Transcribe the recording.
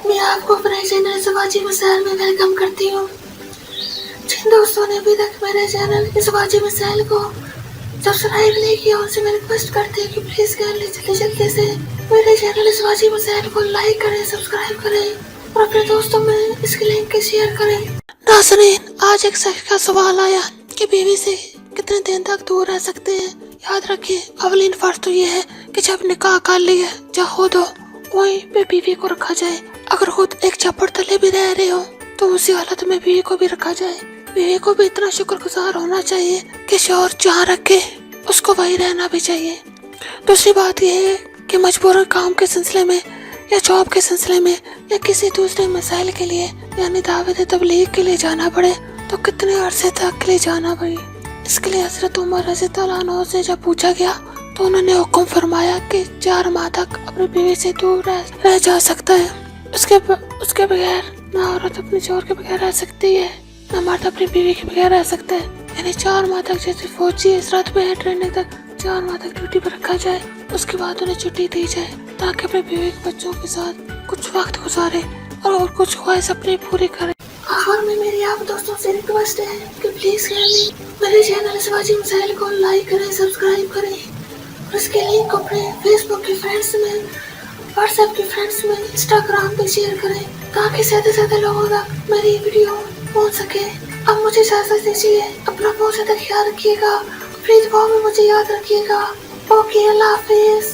میں آپ کو اپنے چینل سماجی مسائل میں ویلکم کرتی ہوں۔ جن دوستوں نے ابھی تک میرے چینل سماجی مسائل کو سبسکرائب نہیں کیا ان سے میں ریکویسٹ کرتی ہوں کہ پلیز جلدی سے میرے چینل سماجی مسائل کو لائک کریں، سبسکرائب کریں اور اپنے دوستوں میں اس کی لنک شیئر کریں۔ ناظرین، آج ایک شخص کا سوال آیا کہ بیوی سے کتنے دن تک دور رہ سکتے ہیں۔ یاد رکھیں، اولین فرض تو یہ ہے کہ جب نکاح کر لیا چاہو تو وہیں پہ بیوی کو رکھا جائے۔ اگر خود ایک چھپڑ تلے بھی رہ رہے ہو تو اسی حالت میں بیوی کو بھی رکھا جائے۔ بیوی کو بھی اتنا شکر گزار ہونا چاہیے کہ شوہر جہاں رکھے اس کو وہی رہنا بھی چاہیے۔ دوسری بات یہ ہے کہ مجبور کام کے سلسلے میں یا جاب کے سلسلے میں یا کسی دوسرے مسائل کے لیے یعنی دعوت تبلیغ کے لیے جانا پڑے تو کتنے عرصے تک کے لیے جانا پڑے۔ اس کے لیے حضرت عمر رضی اللہ عنہ سے جب پوچھا گیا تو انہوں نے حکم فرمایا کہ 4 ماہ تک اپنی بیوی سے دور رہ جا سکتا ہے۔ اس کے بغیر نہ عورت اپنے شوہر کے بغیر رہ سکتی ہے، نہ مرد اپنی بیوی کے بغیر رہ سکتا ہے۔ یعنی 4 ماہ تک، جیسے فوجی حضرت میں ہے ٹریننگ تک 4 ماہ تک ڈیوٹی پر رکھا جائے، اس کے بعد انہیں چھٹی دی جائے تاکہ اپنے بیوی کے بچوں کے ساتھ کچھ وقت گزارے اور کچھ خواہش اپنی پوری کرے۔ آخر میں میری آپ دوستوں سے ریکویسٹ ہے کہ پلیز میرے چینل سماجی مسائل کو لائک کریں، سبسکرائب کریں اور اس کے لنک کو اپنے فیس بک کے فرینڈس میں، واٹس ایپ کے فرینڈس میں، انسٹاگرام پہ شیئر کریں تاکہ زیادہ سے زیادہ لوگوں تک میری ویڈیو پہنچ سکے۔ اب مجھے اجازت دیجیے، اپنا بہت زیادہ خیال رکھیے گا، پلیز دعاؤں میں مجھے یاد رکھیے گا۔ اوکے، اللہ حافظ۔